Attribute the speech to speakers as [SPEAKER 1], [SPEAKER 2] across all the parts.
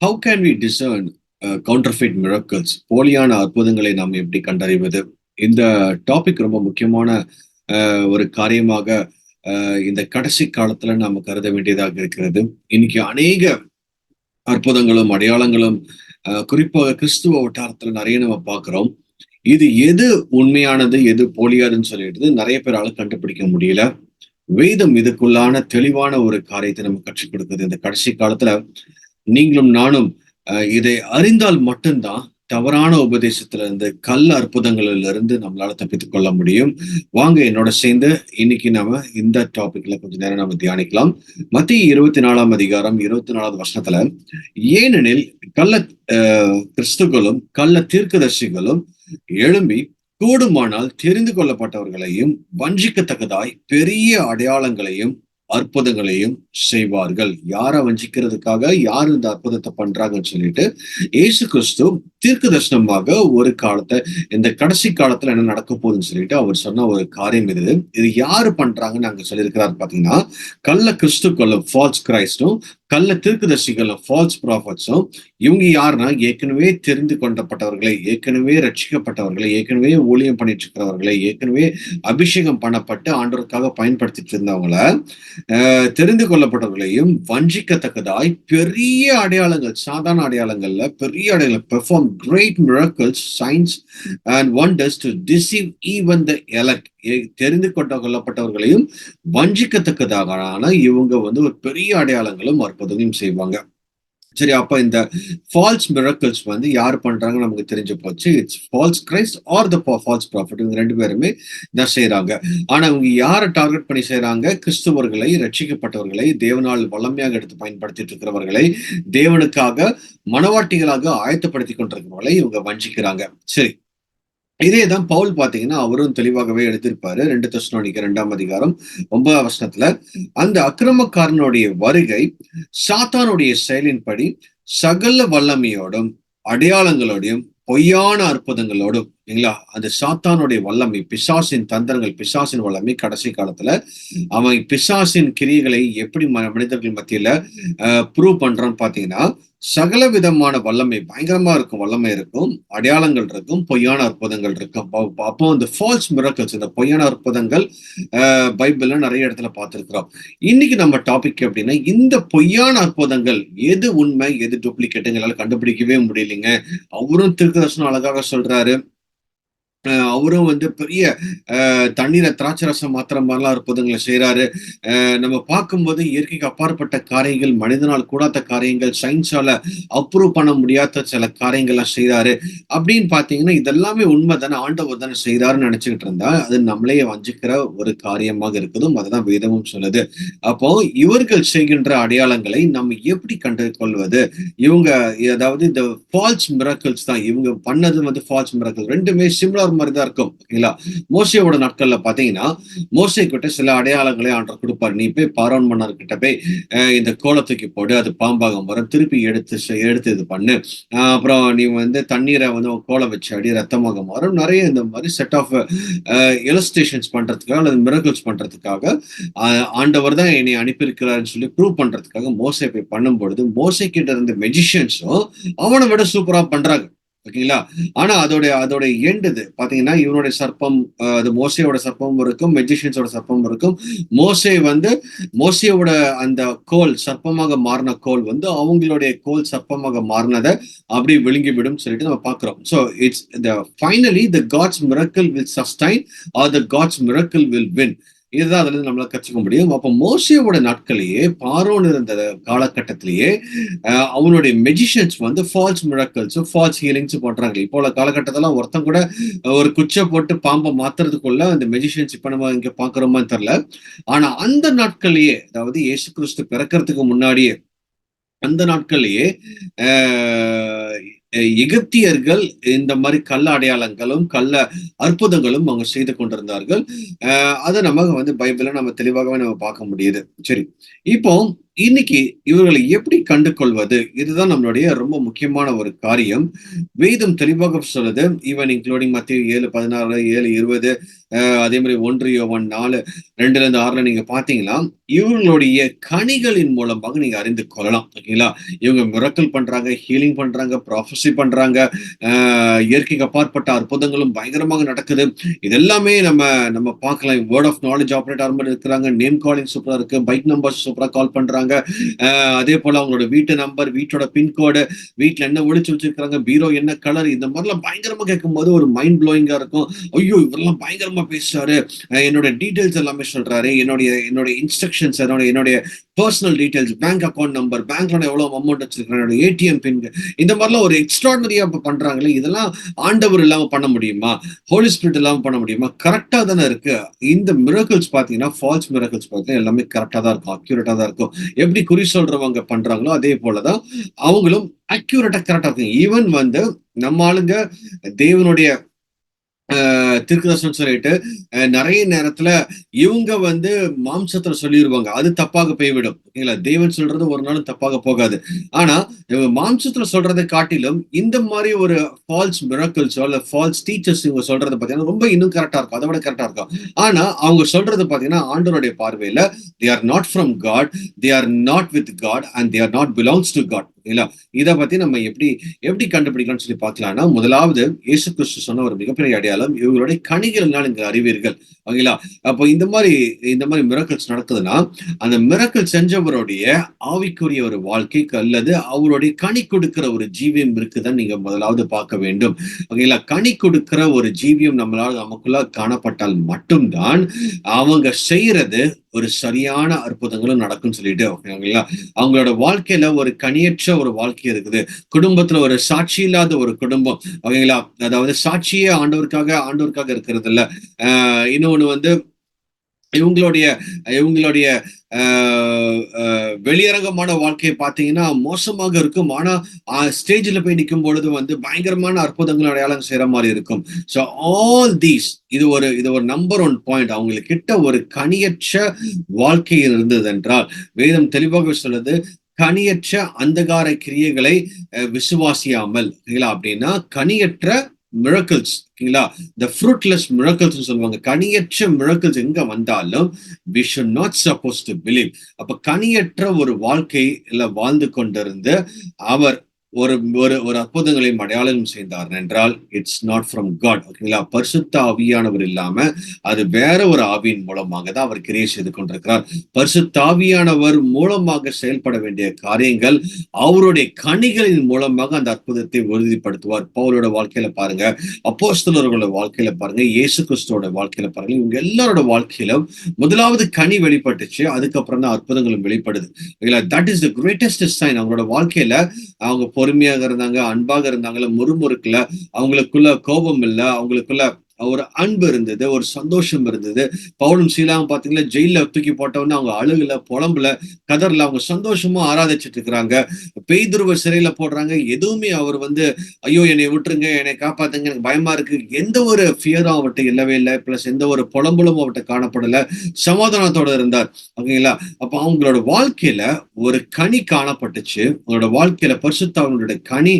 [SPEAKER 1] How can we discern counterfeit miracles? போலியான அற்புதங்களை நாம் எப்படி கண்டறிவது? இந்த டாபிக் ரொம்ப முக்கியமான ஒரு காரியமாக இந்த கடைசி காலத்துல நாம கருத வேண்டியதாக இருக்கிறது. இன்னைக்கு அநேக அற்புதங்களும், அடையாளங்களும் குறிப்பாக கிறிஸ்துவ வட்டாரத்துல நிறைய நம்ம பார்க்கிறோம். இது எது உண்மையானது, எது போலியானதுன்னு சொல்லிட்டு நிறைய பேரால கண்டுபிடிக்க முடியல. வேதம் இதுக்குள்ளான தெளிவான ஒரு காரியத்தை நமக்கு கற்றுக் கொடுக்குது. இந்த கடைசி காலத்துல நீங்களும் நானும் இதை அறிந்தால் மட்டும்தான் தவறான உபதேசத்துல இருந்து கள்ள அற்புதங்களில இருந்து நம்மளால தப்பித்துக் கொள்ள முடியும். வாங்க என்னோட சேர்ந்து இன்னைக்கு நாம இந்த டாபிக்ல கொஞ்ச நேரம் நம்ம தியானிக்கலாம். மத்திய 24 அதிகாரம் 24வது வசனத்துல, ஏனெனில் கள்ள கிறிஸ்துகளும் கள்ள தீர்க்கதரிசிகளும் எழும்பி கூடுமானால் தெரிந்து கொள்ளப்பட்டவர்களையும் வஞ்சிக்கத்தக்கதாய் பெரிய அடையாளங்களையும் அற்புதங்களையும் செய்வார்கள். யாரை வஞ்சிக்கிறதுக்காக யார் இந்த அற்புதத்தை பண்றாங்கன்னு சொல்லிட்டு இயேசு கிறிஸ்து தீர்க்க தரிசனமாக ஒரு காலத்தை இந்த கடைசி காலத்துல என்ன நடக்க போகுதுன்னு சொல்லிட்டு அவர் சொன்ன ஒரு காரியம் இது யாரு பண்றாங்கன்னு அங்க சொல்லியிருக்கிறாரு பாத்தீங்கன்னா, கள்ள கிறிஸ்துக்களும் ஃபால்ஸ் கிரைஸ்டும் கள்ள தீர்க்கதரிசிகளும் ஃபால்ஸ் ப்ராஃபட்ஸும் இவங்க யாருன்னா ஏற்கனவே தெரிந்து கொண்டப்பட்டவர்களை, ஏற்கனவே ரட்சிக்கப்பட்டவர்களை, ஏற்கனவே ஊழியம் பண்ணிட்டு இருக்கிறவர்களை, ஏற்கனவே அபிஷேகம் பண்ணப்பட்டு ஆண்டவருக்காக பயன்படுத்திட்டு இருந்தவங்கள தெரிந்து கொள்ளப்பட்டவர்களையும் வஞ்சிக்கத்தக்கதாய் பெரிய அடையாளங்கள், சாதாரண அடையாளங்கள்ல பெரிய அடையாளங்கள், perform great miracles, signs and wonders to deceive even the elect, தெரிந்து கொள்ளப்பட்டவர்களையும் வஞ்சிக்கத்தக்கதாக இவங்க ஒரு பெரிய அடையாளங்களும் அற்புதங்களும் செய்வாங்க. சரி, அப்ப இந்த ஃபால்ஸ் மிரக்கிள்ஸ் யார் பண்றாங்க நமக்கு தெரிஞ்சு போச்சு. It's falls Christ R the falls profit. இவங்க ரெண்டு பேருமே தான் செய்யறாங்க. ஆனா இவங்க யாரை டார்கெட் பண்ணி செய்யறாங்க? கிறிஸ்துவர்களை, ரட்சிக்கப்பட்டவர்களை, தேவனால் வல்லமையாக எடுத்து பயன்படுத்திட்டு இருக்கிறவர்களை, தேவனுக்காக மனவாட்டிகளாக ஆயத்தப்படுத்தி கொண்டிருக்கிறவர்களை இவங்க வஞ்சிக்கிறாங்க. சரி, இதேதான் பவுல் பாத்தீங்கன்னா அவரும் தெளிவாகவே எழுதியிருப்பாரு. 2 தெசலோனிக்கர் 2 அதிகாரம் 9 வசனத்துல, அந்த அக்கிரமக்காரனுடைய வருகை சாத்தானுடைய செயலின்படி சகல வல்லமையோடும் அடையாளங்களோடையும் பொய்யான அற்புதங்களோடும், இல்லைங்களா? அந்த சாத்தானுடைய வல்லமை, பிசாசின் தந்திரங்கள், பிசாசின் வல்லமை கடைசி காலத்துல அவன் பிசாசின் கிரியைகளை எப்படி மனிதர்கள் மத்தியில ப்ரூவ் பண்றான்னு பாத்தீங்கன்னா, சகல விதமான வல்லமை, பயங்கரமா இருக்கும் வல்லமை இருக்கும், அடையாளங்கள் இருக்கும், பொய்யான அற்புதங்கள் இருக்கும். அப்போ இந்த ஃபால்ஸ் மிரக்கிள்ஸ், இந்த பொய்யான அற்புதங்கள் பைபிள்ல நிறைய இடத்துல பார்த்திருக்கிறோம். இன்னைக்கு நம்ம டாபிக் அப்படின்னா, இந்த பொய்யான அற்புதங்கள் எது உண்மை எது டூப்ளிகேட் எங்களால கண்டுபிடிக்கவே முடியலைங்க. அவரும் தீர்க்கதரிசனம் அழகாக சொல்றாரு. அவரும் பெரிய தண்ணீரை திராட்சை ரசம் மாத்திர மாதிரிலாம் அற்புதங்களை செய்யறாரு. நம்ம பார்க்கும்போது இயற்கைக்கு அப்பாற்பட்ட காரியங்கள், மனிதனால் கூடாத காரியங்கள், சயின்ஸால அப்ரூவ் பண்ண முடியாத சில காரியங்கள்லாம் செய்யறாரு. அப்படின்னு பாத்தீங்கன்னா இதெல்லாமே உண்மை தானே, ஆண்டவர் தானே செய்யறாருன்னு நினைச்சுக்கிட்டு இருந்தா அது நம்மளே வஞ்சிக்கிற ஒரு காரியமாக இருக்குதும். அதுதான் வேதமும் சொல்லுது. அப்போ இவர்கள் செய்கின்ற அடையாளங்களை நம்ம எப்படி கண்டு கொள்வது? இவங்க அதாவது இந்த ஃபால்ஸ் மிரக்கிள்ஸ் தான் இவங்க பண்ணது ஃபால்ஸ் மிரக்கிள். ரெண்டுமே சிமிலர் மாதிரிதான் இருக்கும். ஓகேங்களா? மோசையோட நாட்கள்ல பாத்தீங்கன்னா, மோசை கிட்ட சில அடையாளங்களை ஆண்டவர் கொடுப்பாரு. நீ போய் பார்வோன் மன்னர் கிட்ட போய் இந்த கோலை தூக்கி போடு, அது பாம்பாக வரும், திருப்பி எடுத்து இது பண்ணு, அப்புறம் நீ தண்ணீரை கோலை வச்சு அடி, ரத்தமாக மாறும். நிறைய இந்த மாதிரி செட் ஆஃப் இலஸ்ட்ரேஷன்ஸ் பண்றதுக்காக அல்லது மிரக்கிள்ஸ் பண்றதுக்காக ஆண்டவர் தான் என்னை அனுப்பியிருக்கிறாருன்னு சொல்லி ப்ரூவ் பண்றதுக்காக மோசை போய் பண்ணும் பொழுது, மோசை கிட்ட இருந்த மெஜிஷியன்ஸும் அவனை விட சூப்பரா பண்றாங்க. ஓகேங்களா? ஆனா அதோட எண்டு பாத்தீங்கன்னா, இவனுடைய சர்ப்பம், அது மோசையோட சர்ப்பமும் இருக்கும், மெஜிஷியன்ஸோட சர்ப்பமும் இருக்கும். மோசையோட அந்த கோல் சர்ப்பமாக மாறின கோல் அவங்களுடைய கோல் சர்ப்பமாக மாறினதை அப்படி விழுங்கிவிடும் சொல்லிட்டு நம்ம பாக்குறோம். So it's finally the God's miracle will sustain or the God's miracle will win. இதுதான் அதுல இருந்து நம்மளால கற்றுக்க முடியும். அப்ப மோசையோட நாட்களையே, பார்வோன் இருந்த காலகட்டத்திலேயே அவனுடைய magicians false miracles, false healings பண்றாங்க. இப்போ உள்ள காலகட்டத்தெல்லாம் ஒருத்தன் கூட ஒரு குச்சை போட்டு பாம்பை மாத்துறதுக்குள்ள அந்த மெஜிஷியன்ஸ் இப்ப நம்ம இங்க பாக்குறோமான்னு தெரியல. ஆனா அந்த நாட்கள்லயே, அதாவது இயேசு கிறிஸ்து பிறக்கிறதுக்கு முன்னாடியே அந்த நாட்கள்லயே எகிப்தியர்கள் இந்த மாதிரி கள்ள அடையாளங்களும் கள்ள அற்புதங்களும் அவங்க செய்து கொண்டிருந்தார்கள். அதை நம்ம பைபிள நம்ம தெளிவாகவே நம்ம பார்க்க முடியுது. சரி, இப்போ இன்னைக்கு இவர்களை எப்படி கண்டு கொள்வது? இதுதான் நம்மளுடைய ரொம்ப முக்கியமான ஒரு காரியம். வேதம் தெளிவாக சொல்லுது. ஈவன் இன்க்ளூடிங் மத்தேயு 7:16, 7:20, அதே மாதிரி 1 யோவான் 4, 2-6 நீங்க பார்த்தீங்கன்னா, இவர்களுடைய கனிகளின் மூலமாக நீங்க அறிந்து கொள்ளலாம். ஓகேங்களா? இவங்க மிரக்கிள் பண்றாங்க, ஹீலிங் பண்றாங்க, ப்ராஃபஸி பண்றாங்க. அ இயற்கைக்கு அப்பாற்பட்ட அற்புதங்களும் பயங்கரமாக நடக்குது. இது எல்லாமே நம்ம நம்ம பார்க்கலாம். வேர்ட் ஆஃப் நாலேட்ஜ் ஆப்பரேட் ஆகுற மாரி இருக்கிறாங்க. நேம் காலிங் சூப்பரா இருக்கு. பைக் நம்பர்ஸ் சூப்பரா கால் பண்றாங்க. அதே போல அவங்களோட வீட்டு நம்பர், வீட்டோட பின்கோடு, வீட்டுல என்ன ஒளிச்சு வச்சிருக்காங்க, பீரோ என்ன கலர், இந்த மாதிரிலாம் பயங்கரமா கேட்கும்போது ஒரு மைண்ட் ப்ளோயிங்கா இருக்கும். ஐயோ, இவரெல்லாம் பயங்கரமா பேசுறாரு. என்னோட டீடைல்ஸ் எல்லாமே சொல்றாரு. என்னுடைய என்னுடைய இன்ஸ்ட்ரக்ஷன்ஸ், என்னுடைய personal details, bank account number, பேங்க்ல நான் எவ்வளவு அமௌண்ட் வச்சிருக்கேன், என்னோட ஏடிஎம் பின், இந்த மாதிரிலாம் ஒரு எக்ஸ்ட்ராடனரியா பண்றாங்களே. இதெல்லாம் ஆண்டவர் இல்லாம பண்ண முடியுமா? ஹோலி ஸ்பிரிட் இல்லாம பண்ண முடியுமா? கரெக்டா தானே இருக்கு. இந்த மிரக்கிள்ஸ் பாத்தீங்கன்னா, ஃபால்ஸ் மிரக்கிள்ஸ் பாத்தீங்கன்னா எல்லாமே கரெக்டா தான் இருக்கும், அக்யூரேட்டா தான் இருக்கும். எப்படி குறி சொல்றவங்க பண்றாங்களோ அதே போலதான் அவங்களும் அக்யூரேட்டா கரெக்டா இருக்கும். ஈவன் வந்து நம்ம ஆளுங்க தேவனுடைய தீர்க்கதரிசனம் சொல்லிட்டு நிறைய நேரத்துல இவங்க வந்து மாம்சத்துல சொல்லிடுவாங்க, அது தப்பாக போய்விடும். ஓகேங்களா? தேவன் சொல்றது ஒரு நாளும் தப்பாக போகாது. ஆனா இவங்க மாம்சத்துல சொல்றதை காட்டிலும் இந்த மாதிரி ஒரு ஃபால்ஸ் மிரக்கிள்ஸோ இல்ல ஃபால்ஸ் டீச்சர்ஸ் இவங்க சொல்றது பாத்தீங்கன்னா ரொம்ப இன்னும் கரெக்டா இருக்கும், அதை விட கரெக்டா இருக்கும். ஆனா அவங்க சொல்றது பாத்தீங்கன்னா ஆண்டவருடைய பார்வையில they are not from God, they are not with God and they are not belongs to God. இல்ல, இத பத்தி நம்ம எப்படி எப்படி கண்டுபிடிக்கலாம்னு சொல்லி பார்க்கலாம்னா, முதலாவது இயேசு கிறிஸ்து சொன்ன ஒரு மிகப்பெரிய அடையாளம், இவங்களுடைய கனிகளினால் நீங்க அறிவீர்கள். ஓகேங்களா? அப்போ இந்த மாதிரி மிரக்கிள்ஸ் நடக்குதுன்னா, அந்த மிரக்கிள் செஞ்சவருடைய ஆவிக்குரிய ஒரு வாழ்க்கைக்கு அல்லது அவருடைய கனி கொடுக்கிற ஒரு ஜீவியம் இருக்குதுன்னு நீங்க முதலாவது பார்க்க வேண்டும். ஓகேங்களா? கனி கொடுக்கிற ஒரு ஜீவியம் நமக்குள்ள காணப்பட்டால் மட்டும்தான் அவங்க செய்யறது ஒரு சரியான அற்புதங்களும் நடக்கும்னு சொல்லிட்டு, ஓகேங்களா? அவங்களோட வாழ்க்கையில ஒரு கனியற்ற ஒரு வாழ்க்கை இருக்குது. குடும்பத்துல ஒரு சாட்சி இல்லாத ஒரு குடும்பம். ஓகேங்களா? அதாவது சாட்சியே ஆண்டவருக்காக இருக்கிறது இல்ல. இன்னொன்னு வந்து இவங்களுடைய இவங்களுடைய வெளியரங்கமான வாழ்க்கையை பார்த்தீங்கன்னா மோசமாக இருக்கும். ஆனா ஸ்டேஜ்ல போய் நிற்கும் பொழுது வந்து பயங்கரமான அற்புதங்கள் அடையாளம் செய்யற மாதிரி இருக்கும். ஸோ ஆல் தீஸ் இது ஒரு நம்பர் 1 பாயிண்ட். அவங்களுக்கு கிட்ட ஒரு கனியற்ற வாழ்க்கை இருந்தது என்றால், வேதம் தெளிவாக சொல்லுது, கனியற்ற அந்தகார கிரியைகளை விசுவாசியாமல், அப்படின்னா கனியற்ற மிரக்கிள்ஸ், ஓகேங்களா? இந்த ஃப்ரூட்லெஸ் மிரக்கிள்ஸ் சொல்லுவாங்க. கனியற்ற மிரக்கிள்ஸ் எங்க வந்தாலும் we should not supposed to believe. அப்ப கனியற்ற ஒரு வாழ்க்கையில வாழ்ந்து கொண்டிருந்து அவர் ஒரு ஒரு ஒரு அற்புதங்களையும் அடையாளம் செய்தார் என்றால் இட்ஸ் நாட் ஃப்ரம் காட். ஓகேங்களா? பரிசுத்த ஆவியானவர் இல்லாம அது வேற ஒரு ஆவியின் மூலமாக தான் அவர் கிரியை செய்து கொண்டிருக்கிறார். பரிசுத்த ஆவியானவர் மூலமாக செயல்பட வேண்டிய காரியங்கள் அவருடைய கனிகளின் மூலமாக அந்த அற்புதத்தை உறுதிப்படுத்துவார். பவுலோட வாழ்க்கையில பாருங்க, அப்போஸ்தலர்களோட வாழ்க்கையில பாருங்க, இயேசு கிறிஸ்துவோட வாழ்க்கையில பாருங்க, இவங்க எல்லாரோட வாழ்க்கையிலும் முதலாவது கனி வெளிப்பட்டுச்சு, அதுக்கப்புறம் தான் அற்புதங்களும் வெளிப்படுது. That is the greatest sign. அவங்களோட வாழ்க்கையில அவங்க பொறுமையாக இருந்தாங்க, அன்பாக இருந்தாங்கல்ல, முறுமுறுக்கல, அவங்களுக்குள்ள கோபம் இல்ல, அவங்களுக்குள்ள ஒரு அன்பு இருந்தது, ஒரு சந்தோஷம் இருந்தது. பவுலும் சீலாவும் பாத்தீங்கன்னா ஜெயில தூக்கி போட்டவொன்னு அவங்க அழுகல, புலம்புல, கதர்ல, அவங்க சந்தோஷமா ஆராதிச்சுட்டு இருக்கிறாங்க. பேதுருவ சிறையில போடுறாங்க, எதுவுமே அவர் வந்து ஐயோ என்னை விட்டுருங்க, என்னை காப்பாத்துங்க, எனக்கு பயமா இருக்கு, எந்த ஒரு ஃபியரும் அவர்கிட்ட இல்லவே இல்லை. பிளஸ் எந்த ஒரு புலம்பலும் அவர்கிட்ட காணப்படல, சமாதானத்தோட இருந்தார். ஓகேங்களா? அப்ப அவங்களோட வாழ்க்கையில ஒரு கனி காணப்பட்டுச்சு. அவங்களோட வாழ்க்கையில பரிசுத்தாவினுடைய கனி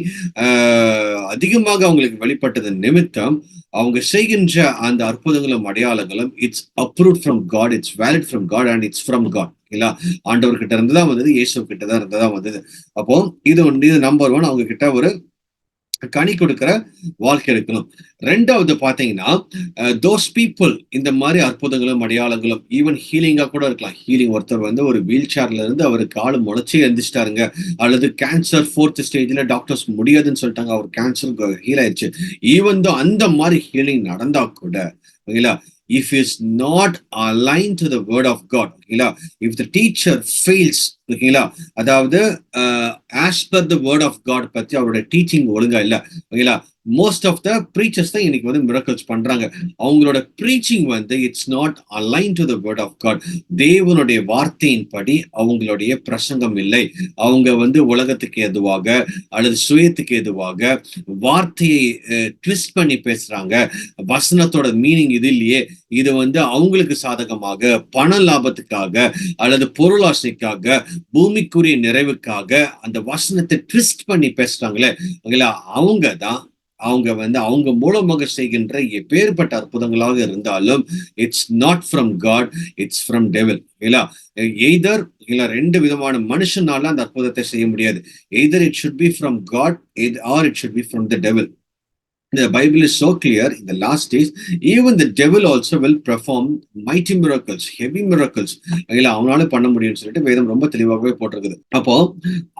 [SPEAKER 1] அதிகமாக அவங்களுக்கு வெளிப்பட்டது நிமித்தம் அவங்க செய்கின்ற அந்த அற்புதங்களும் அடையாளங்களும் it's approved from God, it's valid from God and it's from God. இல்ல, ஆண்டவர் கிட்ட இருந்துதான் வந்தது, இயேசு கிட்ட தான் இருந்துதான் வந்தது. அப்போ இது நம்பர் 1. அவங்க கிட்ட ஒரு கனி கொடுக்கிற வாழ்க்கை எடுக்கணும். 2வது பாத்தீங்கன்னா, தோஸ் பீப்புள் இந்த மாதிரி அற்புதங்களும் அடையாளங்களும் ஈவன் ஹீலிங்கா கூட இருக்கலாம். ஹீலிங், ஒருத்தர் வந்து ஒரு வீல் சேர்ல இருந்து அவர் கால் முளைச்சி எழுந்திச்சிட்டாருங்க, அல்லது கேன்சர் 4th ஸ்டேஜ்ல டாக்டர்ஸ் முடியாதுன்னு சொல்லிட்டாங்க, அவர் கேன்சர் ஹீல் ஆயிடுச்சு. ஈவன் தோ அந்த மாதிரி ஹீலிங் நடந்தா கூட, ஓகேங்களா, if is not aligned to the word of God, ஓகேங்களா, if the teacher fails, ஓகேங்களா, அதாவது as per the word of God பத்தி அவருடைய டீச்சிங் ஒழுங்கா இல்ல, ஓகேங்களா, மோஸ்ட் ஆஃப் த ப்ரீச்சர்ஸ் தான் இன்னைக்கு வந்து மிரக்கிள்ஸ் பண்றாங்க. அவங்களோட ப்ரீச்சிங் வந்து it's not align to the word of God. தேவனுடைய வார்த்தையின் படி அவங்களுடைய பிரசங்கம் இல்லை. அவங்க வந்து உலகத்துக்கு எதுவாக அல்லது சுயத்துக்கு எதுவாக வார்த்தையை ட்விஸ்ட் பண்ணி பேசுறாங்க. வசனத்தோட மீனிங் இது இல்லையே, இது அவங்களுக்கு சாதகமாக, பண லாபத்துக்காக அல்லது பொருளாசைக்காக, பூமிக்குரிய நிறைவுக்காக அந்த வசனத்தை ட்விஸ்ட் பண்ணி பேசுறாங்களே, அவங்க தான் அவங்க மூலமாக செய்கின்ற எப்பேற்பட்ட அற்புதங்களாக இருந்தாலும் it's not from God, it's from devil. இல்ல எய்தர் இல்ல ரெண்டு விதமான மனுஷனால அந்த அற்புதத்தை செய்ய முடியாது. Either it should be from God or it should be from the devil. The Bible is so clear in the last days, even the devil also will perform mighty miracles, heavy miracles. அவனால பண்ண முடியும்னு சொல்லிட்டு வேதம் ரொம்ப தெளிவாகவே போட்டிருக்குது. அப்போ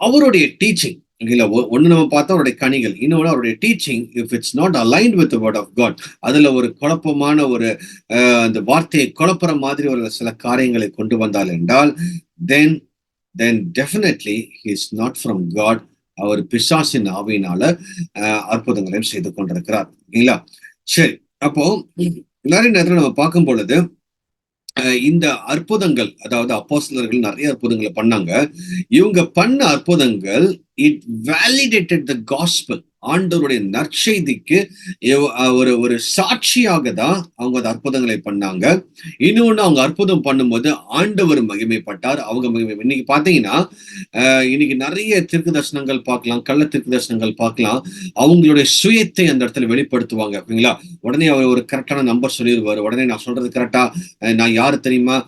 [SPEAKER 1] அவருடைய டீச்சிங் ஒண்ணு நம்ம பார்த்தா அவருடைய கனிகள், இன்னொன்னு அவருடைய teaching if it's not aligned with word of God, அதுல ஒரு குழப்பமான ஒரு அந்த வார்த்தையை குழப்புற மாதிரி ஒரு சில காரியங்களை கொண்டு வந்தால் என்றால் then definitely he is not from God. அவர் பிசாசின் ஆவியினால அற்புதங்களையும் செய்து கொண்டிருக்கிறார். இல்லைங்களா? சரி, அப்போ நிறைய நேரத்துல நம்ம பார்க்கும் பொழுது இந்த அற்புதங்கள், அதாவது அப்போஸ்தலர்கள் நிறைய அற்புதங்களை பண்ணாங்க. இவங்க பண்ண அற்புதங்கள் இட் வேலிடேட்டட் த காஸ்பல், ஆண்டவருடைய நற்செய்திக்கு ஒரு சாட்சியாக தான் அவங்க அந்த அற்புதங்களை பண்ணாங்க. இன்னொன்னு, அவங்க அற்புதம் பண்ணும்போது ஆண்டவர் மகிமைப்பட்டார், அவங்க மகிமை. இன்னைக்கு பாத்தீங்கன்னா இன்னைக்கு நிறைய தீர்க்க தரிசனங்கள் பார்க்கலாம், கள்ள தீர்க்க தரிசனங்கள் பார்க்கலாம். அவங்களுடைய சுயத்தை அந்த இடத்துல வெளிப்படுத்துவாங்க. ஓகேங்களா? உடனே அவர் ஒரு கரெக்டான நம்பர் சொல்லிடுவாரு. உடனே நான் சொல்றது கரெக்டா, நான் யாரு தெரியுமா,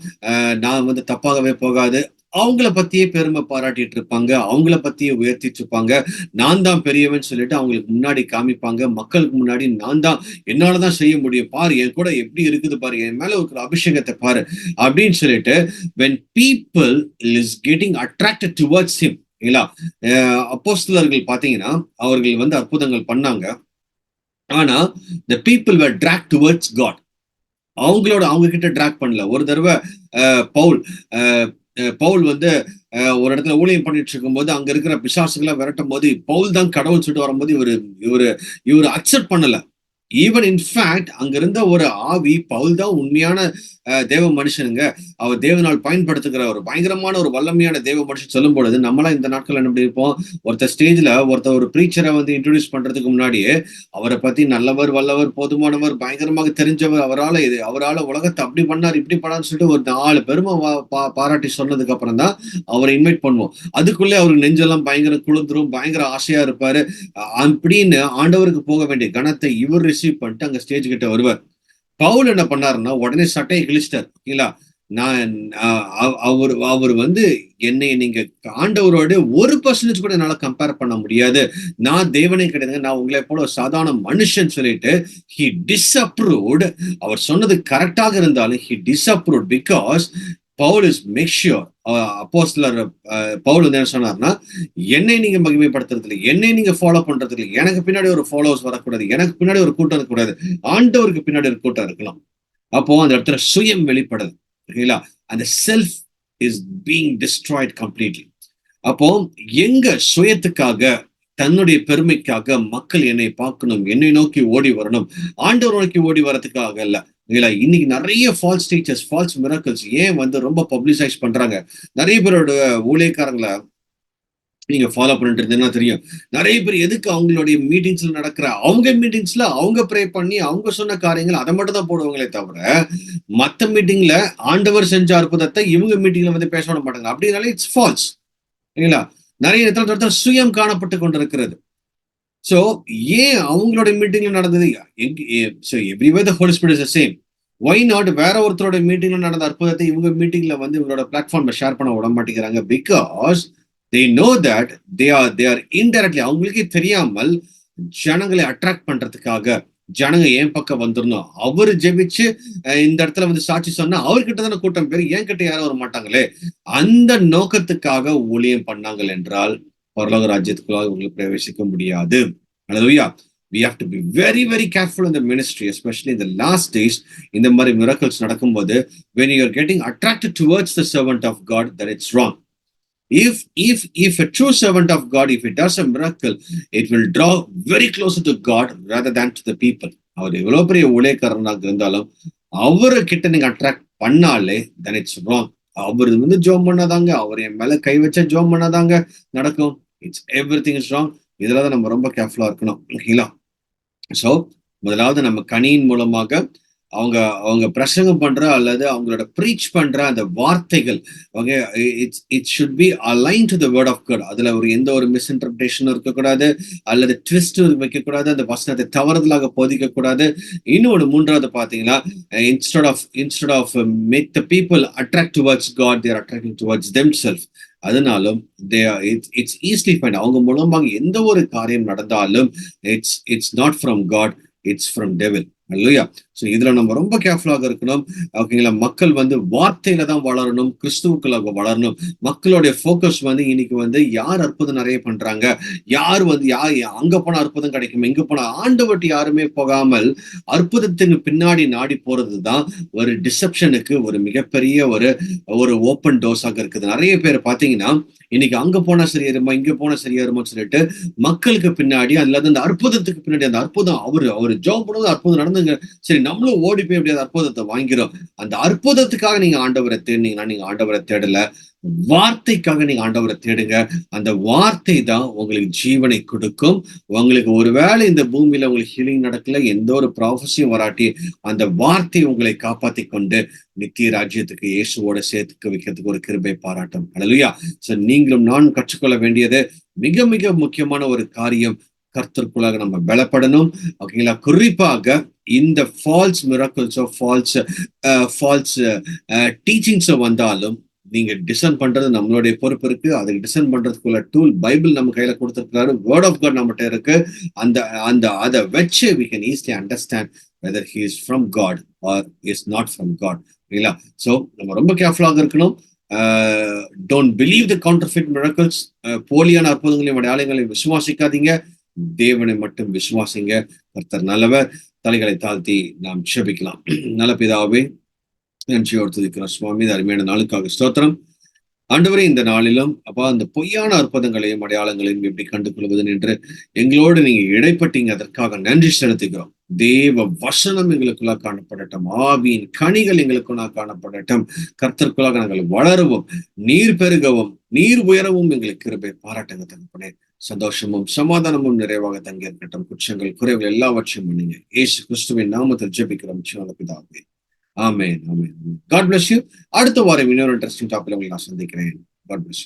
[SPEAKER 1] நான் தப்பாகவே போகாது, அவங்கள பத்தியே பெருமை பாராட்டிட்டு இருப்பாங்க, அவங்கள பத்தியே உயர்த்திட்டு இருப்பாங்க. நான் தான் பெரியவன் சொல்லிட்டு அவங்களுக்கு முன்னாடி காமிப்பாங்க, மக்களுக்கு முன்னாடி நான் தான், என்னாலதான் செய்ய முடியும், பாரு என் கூட எப்படி இருக்குது பாரு, என் மேல இருக்கிற அபிஷேகத்தை பாரு அப்படின்னு சொல்லிட்டு when people is getting attracted towards him. இல்ல அப்போஸ்தலர்கள் பாத்தீங்கன்னா அவர்கள் அற்புதங்கள் பண்ணாங்க. ஆனா the people were dragged towards God. அவங்க கிட்ட டிராக் பண்ணல. ஒரு தடவை பவுல் ஒரு இடத்துல ஊழியம் பண்ணிட்டு இருக்கும் போது அங்க இருக்கிற பிசாசுகளை விரட்டும் போது பவுல் தான் கடவுள் சொல்லிட்டு வரும்போது இவரு அக்செப்ட் பண்ணல. ஈவன் இன்ஃபேக்ட் அங்க இருந்த ஒரு ஆவி, பவுல் தான் உண்மையான தேவ மனுஷனுங்க, அவர் தேவனால் பயன்படுத்துகிற ஒரு பயங்கரமான ஒரு வல்லமையான தேவ மனுஷன் சொல்லும் பொழுது நம்மளாம் இந்த நாட்கள் என்ன இருப்போம், ஒருத்தர் ஸ்டேஜ்ல ஒரு ப்ரீச்சரை இன்ட்ரோடியூஸ் பண்றதுக்கு முன்னாடியே அவரை பத்தி நல்லவர், வல்லவர், போதுமானவர், பயங்கரமாக தெரிஞ்சவர், அவரால் உலகத்தை அப்படி பண்ணார் இப்படி பண்ணான்னு சொல்லிட்டு ஒரு 4 பெருமை பாராட்டி சொன்னதுக்கு அப்புறம் தான் அவரை இன்வைட் பண்ணுவோம். அதுக்குள்ளே அவருக்கு நெஞ்செல்லாம் பயங்கர குளிர்ந்துரும், பயங்கர ஆசையா இருப்பாரு. அப்படின்னு ஆண்டவருக்கு போக வேண்டிய கணத்தை இவர் ரிசீவ் பண்ணிட்டு அங்க ஸ்டேஜ் கிட்ட வருவார். பவுல் என்ன பண்ணாருன்னா உடனே சட்டையை கிழிச்சிட்டார். இல்லைங்களா? நான் அவர் என்னை நீங்க ஆண்டவரோட 1% கூட என்னால கம்பேர் பண்ண முடியாது, நான் தேவனே கிடையாது, நான் உங்களை போல சாதாரண மனுஷன் சொல்லிட்டு he disapproved. அவர் சொன்னது கரெக்டாக இருந்தாலும் he disapproved because Paul is make sure. அப்போஸ்தலர் பவுல் என்ன சொன்னார்னா, என்னை நீங்க மகிமைப்படுத்துறது இல்லை, என்னை நீங்க ஃபாலோ பண்றது இல்லை, எனக்கு பின்னாடி ஒரு ஃபாலோவர்ஸ் வரக்கூடாது, எனக்கு பின்னாடி ஒரு கூட்டம் இருக்கக்கூடாது, ஆண்டவருக்கு பின்னாடி ஒரு கூட்டம் இருக்கலாம். அப்போ அந்த இடத்துல சுயம் வெளிப்படுது. ஓகேங்களா? அந்த self is being destroyed completely. அப்போ எங்க சுயத்துக்காக, தன்னுடைய பெருமைக்காக மக்கள் என்னை பார்க்கணும், என்னை நோக்கி ஓடி வரணும், ஆண்டவர் நோக்கி ஓடி வரதுக்காக இல்ல. இன்னைக்கு நிறைய ஃபால்ஸ் டீச்சர்ஸ், ஃபால்ஸ் மிராக்கிள்ஸ் ஏன் ரொம்ப பப்ளிசைஸ் பண்றாங்க? நிறைய பேரோட ஊழியக்காரங்களை நீங்க ஃபாலோ பண்ணிட்டு இருந்தீங்கன்னா தெரியும், நிறைய பேர் எதுக்கு அவங்களுடைய மீட்டிங்ஸ்ல நடக்கிற அவங்க மீட்டிங்ஸ்ல அவங்க ப்ரே பண்ணி அவங்க சொன்ன காரியங்கள் அதை மட்டும் தான் போடுவாங்களே தவிர மத்த மீட்டிங்ல ஆண்டவர் செஞ்ச அற்புதத்தை இவங்க மீட்டிங்ல பேச விட மாட்டாங்க. அப்படின்னாலே இட்ஸ் ஃபால்ஸ். இல்லைங்களா? நிறைய இடத்துல சுயம் காணப்பட்டு கொண்டிருக்கிறது. சோ ஏன் அவங்களோட மீட்டிங்ல நடந்தது? Every way the holy spirit is the same. Why not வேற ஒருத்தரோட மீட்டிங்ல நடந்த அற்புதத்தை இவங்க மீட்டிங்ல இவங்களோட பிளாட்ஃபார்ம்ல ஷேர் பண்ண விட மாட்டேங்கிறாங்க? Because they know that they are indirectly, அவங்களுக்கே தெரியாமல் ஜனங்களை அட்ராக்ட் பண்றதுக்காக, ஜனங்க ஏன் பக்கம் வந்துடணும், அவரு ஜெபிச்சு இந்த இடத்துல சாட்சி சொன்னா அவர்கிட்ட தானே கூட்டம் பேர், ஏன் கிட்ட யாரும் வர மாட்டாங்களே, அந்த நோக்கத்துக்காக ஊழியம் பண்ணாங்கள் என்றால் பரலோக ராஜ்யத்துக்குள்ளாக உங்களுக்கு பிரவேசிக்க முடியாது. Hallelujah. We have to be very, very careful in the ministry, especially in the last days. இந்த மாதிரி miracles நடக்கும்போது when you are getting attracted towards the servant of God, that it's wrong. If a true servant of God, if he does a miracle, it will draw very closer to God rather than to the people. அவர் எவ்வளவு பெரிய ஊழியக்காரனாக இருந்தாலும் அவரு கிட்ட நீங்க attract பண்ணாலே then it's wrong. அவரு ஜோம் பண்ணாதாங்க, அவர் என் மேல கை வச்சா ஜோம் பண்ணாதாங்க நடக்கும். It's everything is wrong. இதுலதான் நம்ம ரொம்ப கேர்ஃபுல்லா இருக்கணும். ஓகேங்களா? சோ முதலாவது நம்ம கனியின் மூலமாக அவங்க அவங்க பிரசங்கம் பண்ற அல்லது அவங்களோட ப்ரீச் பண்ற அந்த வார்த்தைகள், okay, it should be align to the word of God. அதுல ஒரு எந்த ஒரு மிஸ் இன்டர்பிரேஷனும் இருக்கக்கூடாது, அல்லது ட்விஸ்ட் வைக்கக்கூடாது, அந்த வசனத்தை தவறுதலாக போதிக்க கூடாது. இன்னொன்று மூன்றாவது பாத்தீங்கன்னா, instead of make the people attract towards God, they're attracting towards themselves. அதனாலும் இட்ஸ் ஈஸிலி ஃபைண்ட். அவங்க மூலமாக எந்த ஒரு காரியம் நடந்தாலும் it's not from God, it's from devil. அல்லையா? சோ இதுல நம்ம ரொம்ப கேர்ஃபுல்லாக இருக்கணும். ஓகேங்களா? மக்கள் வார்த்தையில தான் வளரணும், கிறிஸ்துவுக்குள்ள வளரணும். மக்களுடைய போக்கஸ் இன்னைக்கு யார் அற்புதம் நிறைய பண்றாங்க, யார் அங்க போனா அற்புதம் கிடைக்கும், இங்க போனா ஆண்டவர்ட்ட யாருமே போகாமல் அற்புதத்துக்கு பின்னாடி நாடி போறதுதான் ஒரு டிசெப்ஷனுக்கு ஒரு மிகப்பெரிய ஒரு ஒரு ஓப்பன் டோஸாக இருக்குது. நிறைய பேர் பாத்தீங்கன்னா இன்னைக்கு அங்க போனா சரியாருமா, இங்க போனா சரியாருமான்னு சொல்லிட்டு மக்களுக்கு பின்னாடி, அதுல அந்த அற்புதத்துக்கு பின்னாடி, அந்த அற்புதம் அவரு ஜோம் பண்ணுவது அற்புதம் நடந்துங்க, சரி நம்மளும் ஓடி போய் அப்படியே அற்புதத்தை வாங்கிறோம். அந்த அற்புதத்துக்காக நீங்க ஆண்டவரை தேடினீங்கன்னா நீங்க ஆண்டவரை தேடல, வார்த்தைக்காக நீங்க ஆண்டவரை தேடுங்க. அந்த வார்த்தை தான் உங்களுக்கு ஜீவனை கொடுக்கும். உங்களுக்கு ஒருவேளை இந்த பூமியில உங்களுக்கு ஹீலிங் நடக்கல, எந்த ஒரு ப்ராஃபஸியும் வராட்டி, அந்த வார்த்தை உங்களை காப்பாத்தி கொண்டு நித்திய ராஜ்யத்துக்கு இயேசுவோட சேர்த்துக்க வைக்கிறதுக்கு ஒரு கிருபை பாராட்டும். அல்லேலூயா. சோ நீங்களும் நான் கற்றுக்கொள்ள வேண்டியது மிக மிக முக்கியமான ஒரு காரியம். கர்த்தருக்குள்ளாக நம்ம பலப்படணும். ஓகேங்களா? குறிப்பாக இந்த ஃபால்ஸ் மிராக்கிள்ஸோ ஃபால்ஸ் டீச்சிங்ஸோ வந்தாலும் நீங்க டிசைன் பண்றது நம்மளுடைய பொறுப்பு இருக்கு. அதுக்கு டிசைன் பண்றதுக்குள்ள டூல் பைபிள் நம்ம கையில கொடுத்திருக்காரு, வேர்ட் ஆஃப் காட் நம்மகிட்ட இருக்கு. அந்த அந்த அதை வச்சு we can easily understand whether he is from God or is not from God. இல்லைங்களா? சோ நம்ம ரொம்ப கேர்ஃபுல்லாக இருக்கணும். Don't believe the counterfeit miracles. போலியான அற்புதங்களையும் அடையாளங்களையும் விசுவாசிக்காதீங்க. தேவனை மட்டும் விசுவாசிங்க. கர்த்தர் நல்லவர். தலைகளை தாழ்த்தி நாம் ஜெபிக்கலாம். நல்ல பிதாவே, நன்றியோடு துதிக்கிறோம் சுவாமி. இந்த அருமையான நாளுக்காக ஸ்தோத்திரம். ஆண்டவரே, இந்த நாளிலும் அப்பா அந்த பொய்யான அற்புதங்களையும் அடையாளங்களையும் எப்படி கண்டு கொள்வது என்று எங்களோடு நீங்க இடைப்பட்டீங்க. அதற்காக நன்றி செலுத்துகிறோம். தேவ வசனம் எங்களுக்குள்ளாக காணப்படட்டும், ஆவியின் கனிகள் எங்களுக்குள்ளாக காணப்படட்டும். கர்த்தருக்குள்ளாக நாங்கள் வளரவும், நீர் பெருகவும், நீர் உயரவும் எங்களுக்கு கிருபை பாராட்டுங்க தகப்பனே. சந்தோஷமும் சமாதானமும் நிறைவாக தங்கி இருக்கட்டும். குற்றங்கள் குறைவுகள் எல்லாவற்றையும் பண்ணுங்க. இயேசு கிறிஸ்துவின் நாமத்தில் ஜெபிக்கிறோம் பிதாவே. Amen, amen. God bless you. அடுத்த வாரம் இன்னொரு இன்ட்ரெஸ்டிங் டாபிக்ல உங்களை நான் சந்திக்கிறேன். God bless you.